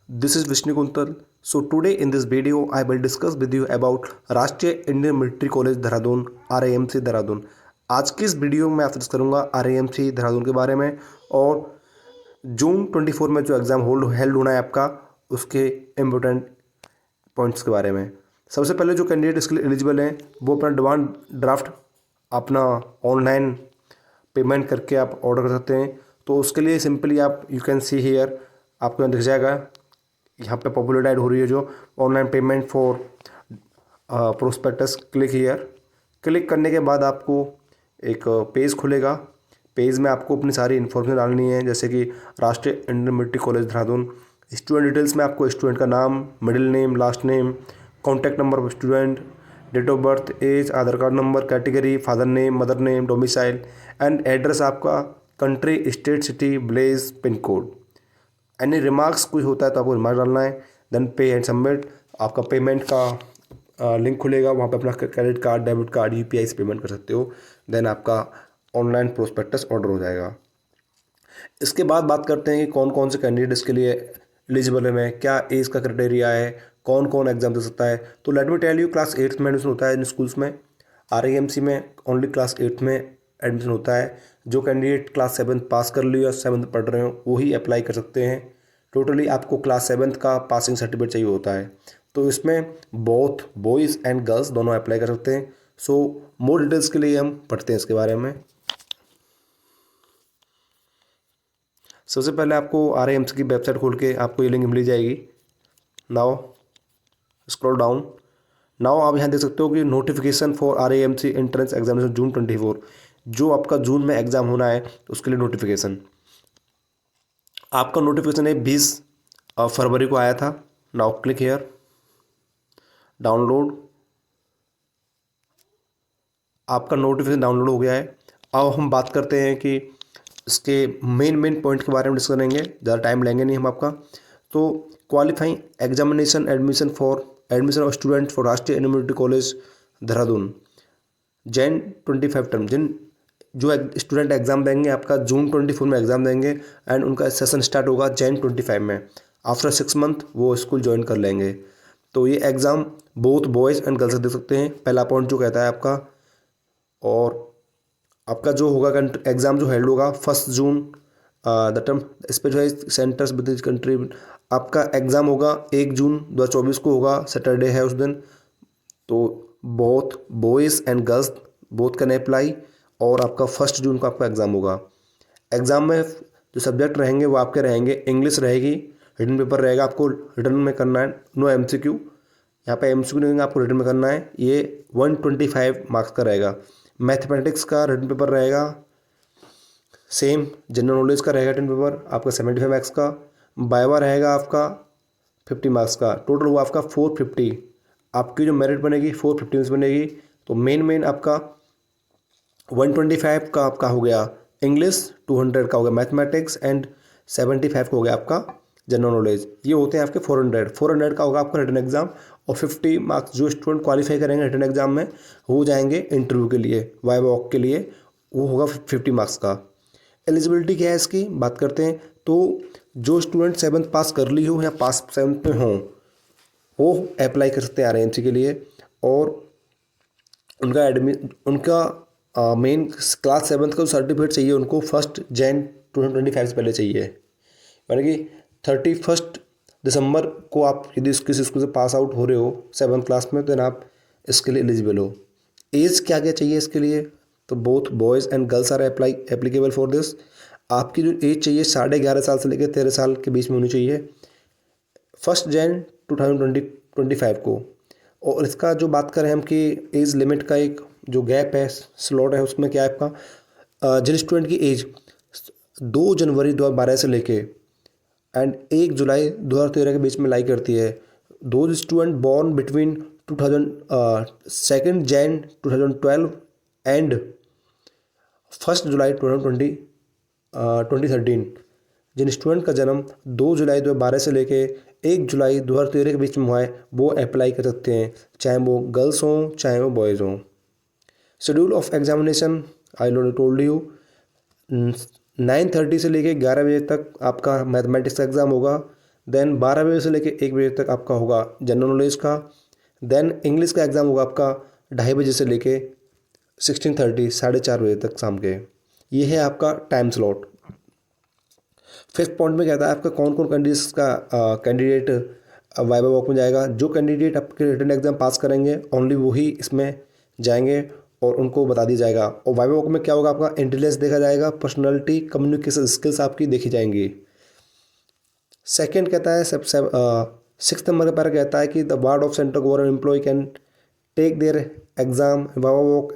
This is Vishnu Kuntal. So today in this video I will discuss with you about राष्ट्रीय Indian military college Dehradun RIMC Dehradun. आज की इस video में आपसे discuss करूँगा RIMC देहरादून के बारे में और जून 24 में जो एग्ज़ाम हेल्ड होना है आपका उसके इम्पोर्टेंट पॉइंट्स के बारे में। सबसे पहले जो कैंडिडेट इसके लिए एलिजिबल हैं वो अपना डिमांड ड्राफ्ट अपना ऑनलाइन पेमेंट करके आप ऑर्डर कर सकते हैं। तो उसके लिए सिंपली आप यू कैन सी हियर आपको यहाँ दिख जाएगा, यहाँ पे पॉपुलर ऐड हो रही है जो online payment for prospectus. Click here. Click करने के बाद आपको एक पेज खुलेगा। पेज में आपको अपनी सारी इन्फॉर्मेशन डालनी है, जैसे कि Rashtriya Indian military college Dehradun. Student details में आपको स्टूडेंट का नाम, middle name, last name, contact number of student, date of birth, age, Aadhaar card number, category, father name, mother name, domicile and address आपका, country, state, city, village, pin code. Any remarks कुछ होता है तो आपको remark डालना है। Then पे and submit. आपका पेमेंट का लिंक खुलेगा, वहाँ पे अपना credit card, debit card, UPI से पेमेंट कर सकते हो। देन आपका ऑनलाइन प्रोस्पेक्टस ऑर्डर हो जाएगा। इसके बाद बात करते हैं कि कौन कौन से कैंडिडेट इसके लिए एलिजिबल है, क्या एज का क्राइटेरिया है, कौन कौन एग्जाम दे सकता है। तो let me tell you, class 8th में एडमिशन होता है इन स्कूल्स में। RIMC में ओनली क्लास 8th में एडमिशन होता है। जो कैंडिडेट क्लास 7th पास कर लियो या 7th पढ़ रहे हो वही अप्लाई कर सकते हैं। टोटली आपको क्लास 7th का पासिंग सर्टिफिकेट चाहिए होता है। तो इसमें बोथ बॉयज़ एंड गर्ल्स दोनों अप्लाई कर सकते हैं। सो मोर डिटेल्स के लिए हम पढ़ते हैं इसके बारे में। सबसे पहले आपको RIMC की वेबसाइट खोल के आपको ये लिंक मिल जाएगी। Now scroll down. नाउ आप यहाँ देख सकते हो कि notification for RIMC entrance examination June 24, जो आपका जून में एग्ज़ाम होना है उसके लिए नोटिफिकेशन। आपका नोटिफिकेशन है 20 फरवरी को आया था। Now click here, download. आपका नोटिफिकेशन डाउनलोड हो गया है। अब हम बात करते हैं कि इसके मेन पॉइंट के बारे में डिस्कस करेंगे, ज़्यादा टाइम लेंगे नहीं हम आपका। तो qualifying examination admission of student for Rashtriya Indian military college Dehradun जैन 25 टर्म। जो स्टूडेंट एग्ज़ाम देंगे आपका जून 24 में एग्ज़ाम देंगे एंड उनका सेशन स्टार्ट होगा जैन 25 में। आफ्टर 6 मंथ वो स्कूल ज्वाइन कर लेंगे। तो ये exam both boys and girls they सकते हैं, पहला पॉइंट जो कहता है आपका। और आपका जो होगा एग्ज़ाम जो हेल्ड होगा 1 जून the term specified centres with the country. आपका एग्ज़ाम होगा 1 जून 2024 को होगा, सैटरडे है उस दिन। तो both boys and girls both can apply. और आपका 1 जून को आपका एग्ज़ाम होगा। एग्ज़ाम में जो सब्जेक्ट रहेंगे वो आपके रहेंगे, इंग्लिश रहेगी, रिटन पेपर रहेगा, आपको रिटन में करना है, नो MCQ। यहाँ पे MCQ नहीं, आपको रिटन में करना है। ये 125 मार्क्स का रहेगा। मैथमेटिक्स का रिटन पेपर रहेगा सेम, जनरल नॉलेज का रहेगा रिटन पेपर आपका 75 मार्क्स का। वाइवा रहेगा आपका 50 मार्क्स का। टोटल हुआ आपका 450। आपकी जो मेरिट बनेगी 450 बनेगी। तो मेन आपका 125 का आपका हो गया इंग्लिश, 200 का हो गया मैथमेटिक्स एंड 75 का हो गया आपका जनरल नॉलेज। ये होते हैं आपके 400 का होगा आपका रिटन एग्जाम। और 50 मार्क्स जो स्टूडेंट क्वालिफाई करेंगे रिटन एग्जाम में हो जाएंगे इंटरव्यू के लिए, वाइवा वॉक के लिए, वो होगा 50 मार्क्स का। एलिजिबिलिटी क्या है इसकी बात करते हैं। तो जो स्टूडेंट 7th पास कर ली हो या पास 7th में हो वो अप्लाई कर सकते हैं RIMC के लिए। और उनका मेन क्लास 7th का जो सर्टिफिकेट चाहिए उनको 1 जैन 2025 से पहले चाहिए। यानी कि 31 दिसंबर को आप यदि किसी स्कूल से पास आउट हो रहे हो 7th क्लास में, तो देन आप इसके लिए एलिजिबल हो। एज क्या क्या चाहिए इसके लिए, तो both boys and girls are applicable for this. आपकी जो एज चाहिए 11.5 साल से लेकर 13 साल के बीच में होनी चाहिए 1 जैन 2025 को। और इसका जो बात करें हम कि एज लिमिट का एक जो गैप है, स्लॉट है, उसमें क्या है आपका, जिन स्टूडेंट की एज 2 जनवरी 2012 से लेके एंड 1 जुलाई 2013 के बीच में लाई करती है, दो student born between 2 Jan 2012 and 1 July 2013, जिन स्टूडेंट का जन्म 2 जुलाई 2012 से लेके 1 जुलाई 2013 के बीच में हुआ है वो अप्लाई कर सकते हैं, चाहे वो गर्ल्स हों चाहे वो बॉयज़ हों। Schedule of examination I already told you, 9:30 से लेके 11 बजे तक आपका मैथमेटिक्स का एग्ज़ाम होगा। देन 12 बजे से लेकर 1 बजे तक आपका होगा जनरल नॉलेज का। देन इंग्लिश का एग्ज़ाम होगा आपका 2:30 बजे से लेके 16:30 4:30 बजे तक शाम के। ये है आपका टाइम स्लॉट। फिफ्थ पॉइंट में कहता है आपका कौन कौन कैंडिडेट वाइवा वॉक में जाएगा। जो कैंडिडेट आपके रिटन एग्जाम पास करेंगे ओनली वही इसमें जाएंगे और उनको बता दिया जाएगा। और वाइवा वॉक में क्या होगा, आपका इंटेलिजेंस देखा जाएगा, पर्सनालिटी, कम्युनिकेशन स्किल्स आपकी देखी जाएंगी। सेकेंड कहता है सिक्स नंबर पर कहता है कि the ward of central government employ can take their exam viva voce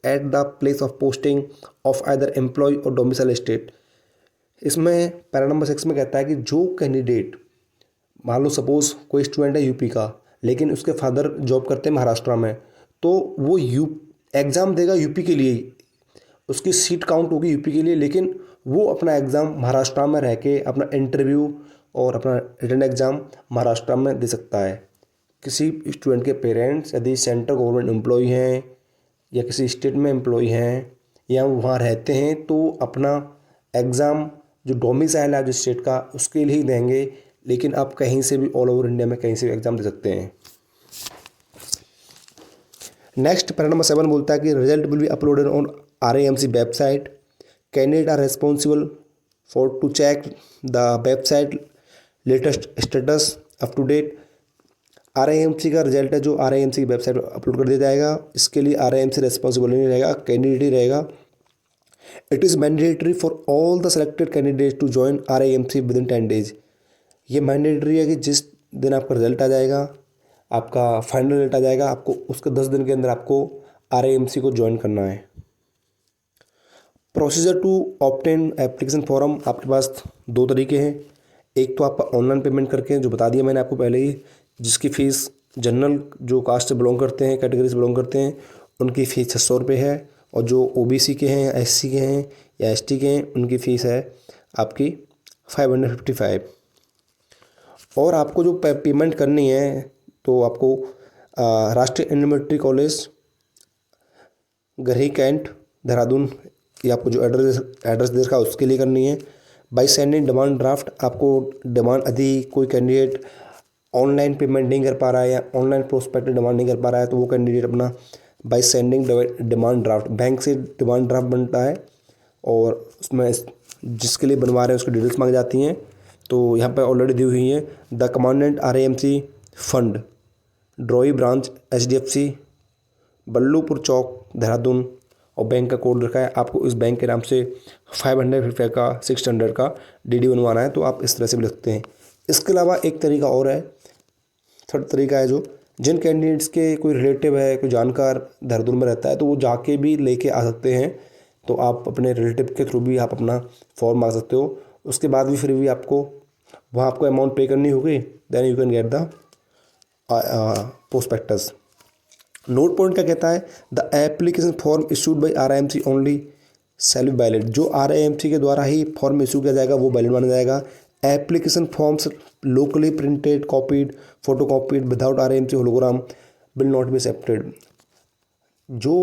at the place of posting of either employ और डोमिसाइल स्टेट। इसमें पैरा नंबर 6 में कहता है कि जो कैंडिडेट, मान लो सपोज कोई स्टूडेंट है यूपी का लेकिन उसके फादर जॉब करते हैं महाराष्ट्र में, तो वो एग्ज़ाम देगा यूपी के लिए ही, उसकी सीट काउंट होगी यूपी के लिए, लेकिन वो अपना एग्ज़ाम महाराष्ट्र में रह के अपना इंटरव्यू और अपना रिटन एग्ज़ाम महाराष्ट्र में दे सकता है। किसी स्टूडेंट के पेरेंट्स यदि सेंट्रल गवर्नमेंट एम्प्लॉय हैं या किसी स्टेट में एम्प्लॉय हैं या वहाँ रहते हैं तो अपना एग्ज़ाम जो डोमिसाइल है जो स्टेट का उसके लिए ही देंगे, लेकिन आप कहीं से भी ऑल ओवर इंडिया में कहीं से भी एग्ज़ाम दे सकते हैं। नेक्स्ट पैरा नंबर 7 बोलता है कि result will be uploaded on RAMC website. Candidate are responsible for to check the website latest status up to date. RAMC का रिजल्ट है जो RAMC की वेबसाइट पर अपलोड कर दिया जाएगा। इसके लिए RAMC रिस्पॉन्सिबल नहीं रहेगा, कैंडिडेट ही रहेगा। It is mandatory for all the selected candidate to join RAMC within 10 days. ये मैंडेटरी है कि जिस दिन आपका रिजल्ट आ जाएगा, आपका फाइनल रिजल्ट आ जाएगा, आपको उसके 10 दिन के अंदर आपको RAMC को ज्वाइन करना है। Procedure to obtain application form, आपके पास 2 तरीके हैं। एक तो आपका ऑनलाइन पेमेंट करके, जो बता दिया मैंने आपको पहले ही, जिसकी फ़ीस जनरल जो कास्ट से बिलोंग करते हैं, कैटेगरी से बिलोंग करते हैं, उनकी फ़ीस 600 रुपये है। और जो OBC के हैं, SC के हैं या ST के हैं, उनकी फ़ीस है आपकी 555। और आपको जो पेमेंट करनी है तो आपको Rashtriya Indian military college Garhi cantt Dehradun, ये आपको जो एड्रेस दे रखा है उसके लिए करनी है। बाई सेंडिंग डिमांड ड्राफ्ट, आपको डिमांड यदि कोई कैंडिडेट ऑनलाइन पेमेंट नहीं कर पा रहा है या ऑनलाइन प्रोस्पेक्ट डिमांड नहीं कर पा रहा है तो वो कैंडिडेट अपना by sending demand draft, bank से डिमांड ड्राफ्ट बनता है और उसमें जिसके लिए बनवा रहे हैं उसकी डिटेल्स मांगी जाती हैं। तो यहाँ पे ऑलरेडी दी हुई है। The commandant RAMC fund, drawee branch HDFC, Ballupur Chowk Dehradun, और बैंक का कोड रखा है। आपको इस बैंक के नाम से 555 का 600 का DD बनवाना है, तो आप इस तरह से भी लिखते हैं। इसके अलावा एक तरीका और है, थर्ड तरीका है, जो जिन कैंडिडेट्स के कोई रिलेटिव है, कोई जानकार देहरादून में रहता है, तो वो जाके भी लेके आ सकते हैं। तो आप अपने रिलेटिव के थ्रू भी आप अपना फॉर्म मांग सकते हो। उसके बाद भी फिर भी आपको वहाँ आपको अमाउंट पे करनी होगी, then you can get the prospectus. Note point क्या कहता है, the application form issued by RAMC only shall be valid. जो RAMC के द्वारा ही फॉर्म इशू किया जाएगा वो वैलिड माना जाएगा। Application forms locally printed, copied, photo copied without RAMC hologram will not be accepted. जो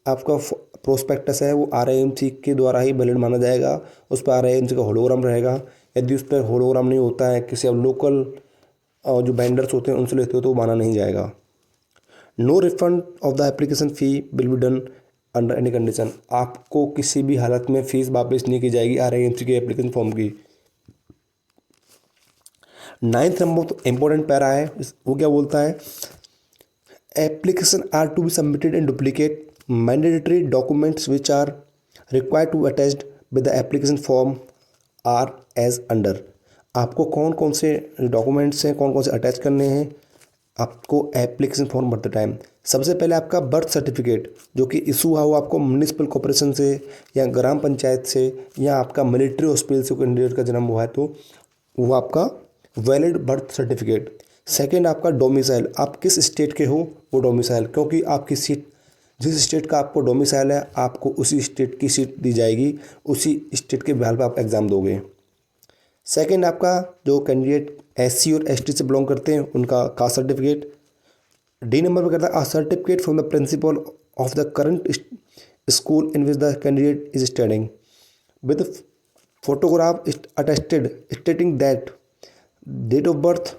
आपका प्रोस्पेक्टस है वो RAMC के द्वारा ही वैलिड माना जाएगा, उस पर RAMC का होलोग्राम रहेगा। यदि उस पर होलोग्राम नहीं होता है, किसी अब लोकल जो वेंडर्स होते हैं उनसे लेते हो तो वो माना नहीं जाएगा। No refund of the application fee will be done under any condition. आपको किसी भी हालत में फ़ीस वापस नहीं की जाएगी RAMC के एप्लीकेशन फॉर्म की। 9th नंबर इम्पोर्टेंट पैरा है, वो क्या बोलता है, application are to be submitted in duplicate mandatory documents which are required to attached with the application form are as under. आपको कौन कौन से डॉक्यूमेंट्स हैं, कौन कौन से अटैच करने हैं आपको एप्लीकेशन फॉर्म भरते टाइम। सबसे पहले आपका बर्थ सर्टिफिकेट जो कि इशू हुआ हो आपको म्यूनिसिपल कॉर्पोरेशन से या ग्राम पंचायत से या आपका मिलिट्री हॉस्पिटल से कैंडिडेट का जन्म हुआ है तो वो आपका वैलिड बर्थ सर्टिफिकेट। सेकंड आपका डोमिसाइल, आप किस स्टेट के हो वो डोमिसाइल, क्योंकि आपकी सीट जिस स्टेट का आपको डोमिसाइल है आपको उसी स्टेट की सीट दी जाएगी, उसी स्टेट के बेहाल पर आप एग्ज़ाम दोगे। सेकंड आपका जो कैंडिडेट SC और ST से बिलोंग करते हैं उनका कास्ट सर्टिफिकेट। D नंबर पर कहता है a certificate from the principal of the current school in which the candidate is studying with photograph attested stating that date of birth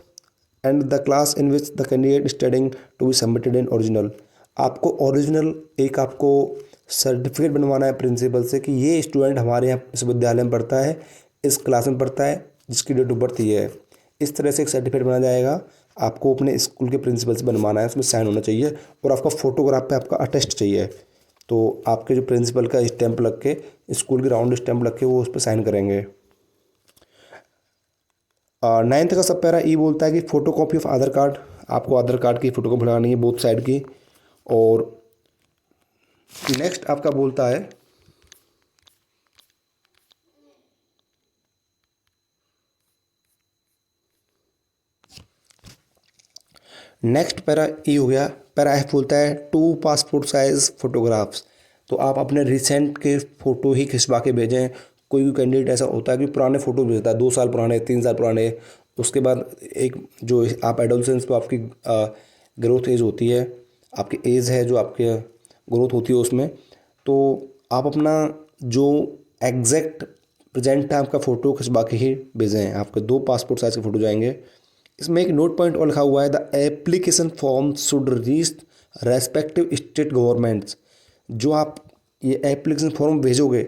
and the class in which the candidate studying to be submitted in original. आपको original एक आपको certificate बनवाना है principal से कि ये student हमारे यहाँ विश्वविद्यालय में पढ़ता है, इस क्लास में पढ़ता है, जिसकी डेट ऑफ बर्थ ये है। इस तरह से एक सर्टिफिकेट बनाया जाएगा, आपको अपने स्कूल के प्रिंसिपल से बनवाना है, उसमें साइन होना चाहिए और आपका फोटोग्राफ पे आपका अटेस्ट चाहिए। तो आपके जो प्रिंसिपल का स्टैंप लग के, स्कूल की राउंड स्टैंप लग के वो उस पर साइन करेंगे। 9th का सब पैरा ई बोलता है कि photo copy of Aadhaar card, आपको आधार कार्ड की फ़ोटो कॉपी लगानी है बोथ साइड की। और नेक्स्ट आपका बोलता है नेक्स्ट पैरा ई हो गया। पैरा एफ बोलता है 2 पासपोर्ट साइज फ़ोटोग्राफ्स। तो आप अपने रिसेंट के फ़ोटो ही खिंचवा के भेजें। कोई भी कैंडिडेट ऐसा होता है कि पुराने फ़ोटो भेजता है, 2 साल पुराने, 3 साल पुराने। उसके बाद एक जो आप एडोलसेंस पे आपकी ग्रोथ एज होती है, आपकी एज है जो आपके ग्रोथ होती है उसमें, तो आप अपना जो एग्जैक्ट प्रेजेंट टाइम का फ़ोटो खिंचवा के ही भेजें। आपके 2 पासपोर्ट साइज़ के फ़ोटो जाएंगे। इसमें एक नोट पॉइंट और लिखा हुआ है, the application form should reach respective state governments. जो आप ये एप्लीकेशन फॉर्म भेजोगे,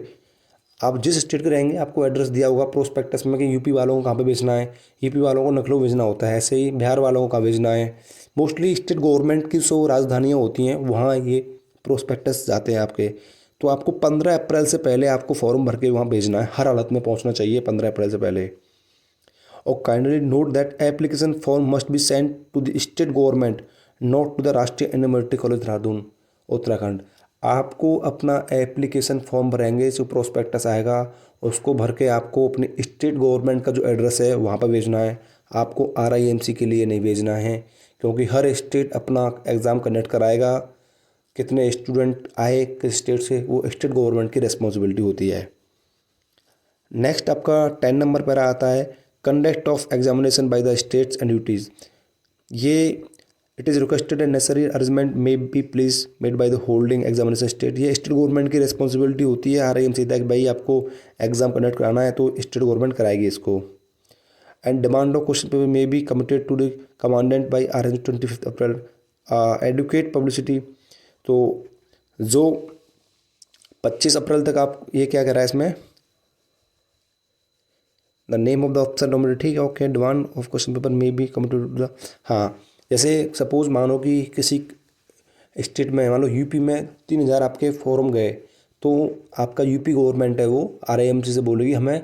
आप जिस स्टेट के रहेंगे आपको एड्रेस दिया होगा प्रोस्पेक्टस में कि यूपी वालों को कहाँ पे भेजना है, यूपी वालों को लखनऊ भेजना होता है, ऐसे ही बिहार वालों को कहाँ भेजना है। मोस्टली स्टेट गवर्नमेंट की जो राजधानियाँ होती हैं वहाँ ये प्रोस्पेक्टस जाते हैं आपके। तो आपको 15 अप्रैल से पहले आपको फॉर्म भर के वहाँ भेजना है, हर हालत में पहुँचना चाहिए 15 अप्रैल से पहले। और kindly note that application form must be sent to the state government, not to the Rashtriya Indian medical college Dehradun Uttarakhand. आपको अपना एप्लीकेशन फॉर्म भरेंगे, जो प्रोस्पेक्टस आएगा उसको भर के आपको अपनी स्टेट गवर्नमेंट का जो एड्रेस है वहाँ पर भेजना है। आपको RIMC के लिए नहीं भेजना है, क्योंकि हर स्टेट अपना एग्ज़ाम कंडक्ट कराएगा। कितने स्टूडेंट आए किस स्टेट से, वो स्टेट गवर्नमेंट की रिस्पॉन्सिबिलिटी होती है। नेक्स्ट आपका 10 नंबर पर आता है conduct of examination by the states and duties. ये it is requested and necessary arrangement may be please made by the holding examination state. ये स्टेट गवर्नमेंट की रिस्पॉन्सिबिलिटी होती है। RIMC कि भाई आपको एग्जाम कंडक्ट कराना है तो स्टेट गवर्नमेंट कराएगी इसको। And demand of question paper may be committed to the commandant by RIMC 25 April. Adequate publicity, तो जो 25 अप्रैल तक आप ये क्या करा है इसमें, the name of the officer nominated, ठीक है, okay. Demand of question paper may be committed to the, हाँ जैसे सपोज मानो कि किसी स्टेट में, मान लो यूपी में 3000 आपके फॉर्म गए, तो आपका यूपी गवर्नमेंट है वो RIMC से बोलेगी हमें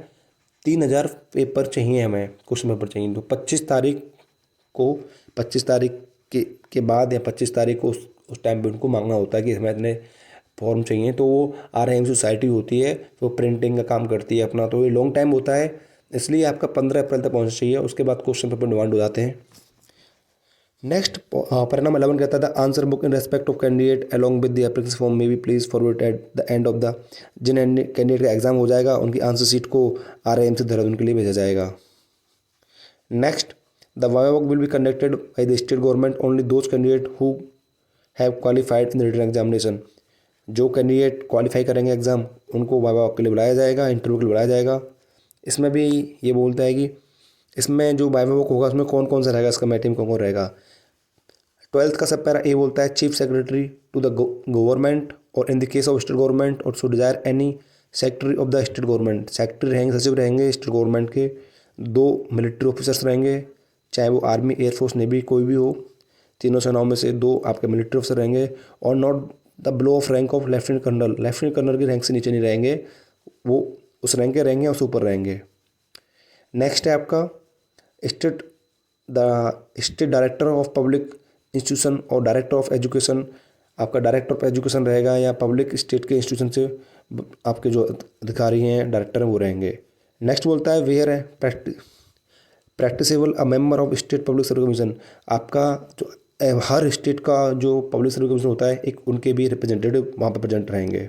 3000 पेपर चाहिए, हमें क्वेश्चन पेपर चाहिए। तो 25 तारीख को, 25 तारीख के बाद या 25 तारीख को उस टाइम पे उनको मांगना होता है कि हमें इतने फॉर्म चाहिए। तो वो RIMC सोसाइटी होती है, वो प्रिंटिंग का काम करती है अपना। तो ये लॉन्ग टाइम होता है, इसलिए आपका 15 अप्रैल तक पहुंचना चाहिए। उसके बाद क्वेश्चन पेपर डिमांड हो जाते हैं। नेक्स्ट परिणाम 11 कहता था answer book in respect of candidate along with the application form may be please forward at the end of the, जिन कैंडिडेट का एग्जाम हो जाएगा उनकी आंसर सीट को RIMC देहरादून के लिए भेजा जाएगा। Next, the viva voce will be conducted by the state government only those candidate who have qualified in the written examination. जो कैंडिडेट क्वालिफाई करेंगे एग्जाम उनको वाइवा वॉक के लिए बुलाया जाएगा, इंटरव्यू के लिए बुलाया जाएगा। इसमें भी ये बोलता है कि इसमें जो वाइवा वॉक होगा उसमें कौन कौन सा रहेगा, इसका कमेटी में कौन कौन रहेगा। 12th का सब पैरा ए बोलता है chief secretary to the government और in the case of state government और so desire any secretary of the state government. Secretary रहेंगे, सचिव रहेंगे स्टेट गवर्नमेंट के, 2 मिलिट्री ऑफिसर्स रहेंगे, चाहे वो आर्मी, एयरफोर्स, नेवी कोई भी हो, तीनों सेनाओं में से 2 आपके मिलिट्री ऑफिसर रहेंगे। और not the below of rank of lieutenant colonel, lieutenant colonel की रैंक से नीचे नहीं रहेंगे, वो उस रैंक के रहेंगे और ऊपर रहेंगे। नेक्स्ट है आपका state director of public institution और डायरेक्टर ऑफ एजुकेशन। आपका डायरेक्टर ऑफ एजुकेशन रहेगा या पब्लिक स्टेट के इंस्टीट्यूशन से आपके जो अधिकारी हैं, डायरेक्टर हैं, वो रहेंगे। नेक्स्ट बोलता है वेयर है practicable a member of state public service commission. आपका जो हर स्टेट का जो पब्लिक सर्विस कमीशन होता है, एक उनके भी रिप्रेजेंटेटिव वहाँ पर प्रेजेंट रहेंगे।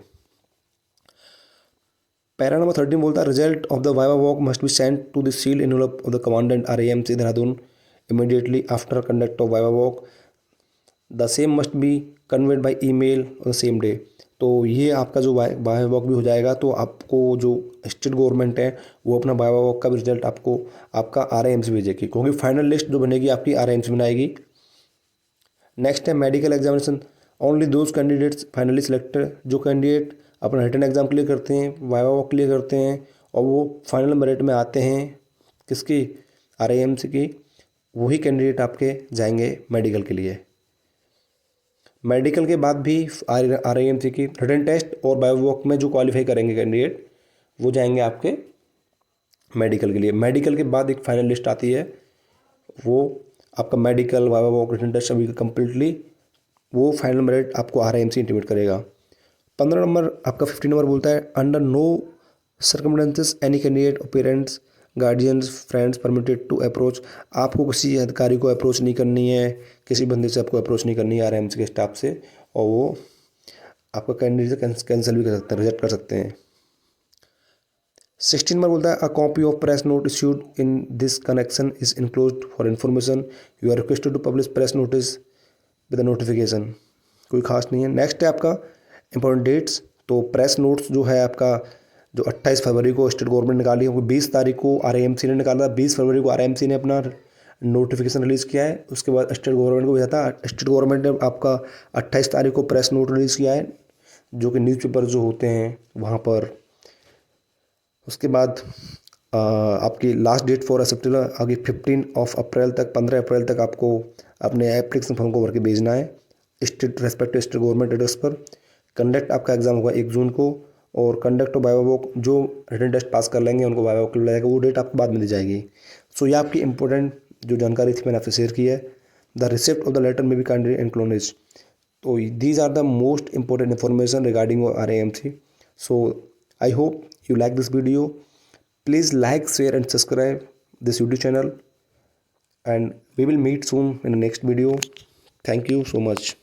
पैरा नंबर 13 बोलता है result of the viva voce must be sent to the sealed envelope of the commandant RIMC Dehradun immediately after conduct of viva walk. The same must be conveyed by email on the same day. तो ये आपका जो viva walk भी हो जाएगा, तो आपको जो स्टेट गवर्नमेंट है वो अपना वाइवा वॉक का भी रिजल्ट आपको आपका RIMC भेजेगी, क्योंकि फाइनल लिस्ट जो बनेगी आपकी RIMC बनाएगी। नेक्स्ट है medical examination. Only those candidates finally selected, जो कैंडिडेट अपना रिटन एग्जाम क्लियर करते हैं, वाइवा वॉक क्लियर करते हैं और वो फाइनल मेरिट में आते हैं किसकी, RIMC की, वही कैंडिडेट आपके जाएंगे मेडिकल के लिए। मेडिकल के बाद भी RIMC की रिटन टेस्ट और वाइवा वॉक में जो क्वालिफाई करेंगे कैंडिडेट वो जाएंगे आपके मेडिकल के लिए। मेडिकल के बाद एक फाइनल लिस्ट आती है, वो आपका medical viva voce written test सभी का कम्प्लीटली वो फाइनल मेरिट आपको RIMC इंटीमेट करेगा। 15 नंबर आपका 15 नंबर बोलता है under no circumstances any candidate और parents guardians friends permitted to approach. आपको किसी अधिकारी को अप्रोच नहीं करनी है, किसी बंदे से आपको अप्रोच नहीं करनी है RIMC के स्टाफ से, और वो आपका कैंडिडेट कैंसिल भी कर सकते हैं, रिजेक्ट कर सकते हैं। 16 नंबर बोलता है a copy of press note issued in this connection is enclosed for information, you are requested to publish press notice with notification. कोई खास नहीं है। नेक्स्ट है आपका इंपॉर्टेंट डेट्स। तो प्रेस नोट्स जो है आपका जो 28 फरवरी को स्टेट गवर्नमेंट निकाली है, 20 तारीख को RIMC ने निकाला, 20 फरवरी को RIMC ने अपना नोटिफिकेशन रिलीज़ किया है। उसके बाद स्टेट गवर्नमेंट को भेजा था, स्टेट गवर्नमेंट ने आपका 28 तारीख को प्रेस नोट रिलीज़ किया है, जो कि न्यूज़पेपर जो होते हैं वहाँ पर। उसके बाद आपकी लास्ट डेट फॉर एक्सेप्टेबल आगे 15 अप्रैल तक, 15 अप्रैल तक आपको अपने एप्लीकेशन फॉर्म को भर के भेजना है state respective state government address पर। कंडक्ट आपका एग्जाम होगा 1 जून को, और कंडक्ट और वाइवा वॉक जो रिटन टेस्ट पास कर लेंगे उनको वाइवा वॉक मिल जाएगा, वो डेट आपको बाद में दी जाएगी। सो ये आपकी इंपॉर्टेंट जो जानकारी थी मैंने आपसे शेयर की है। The receipt of the letter may be kindly एनक्लोनेज। तो these are the most important information regarding RIMC। So I hope you like this video. Please like, share and subscribe this YouTube channel, and we will meet soon in the next video. Thank you so much.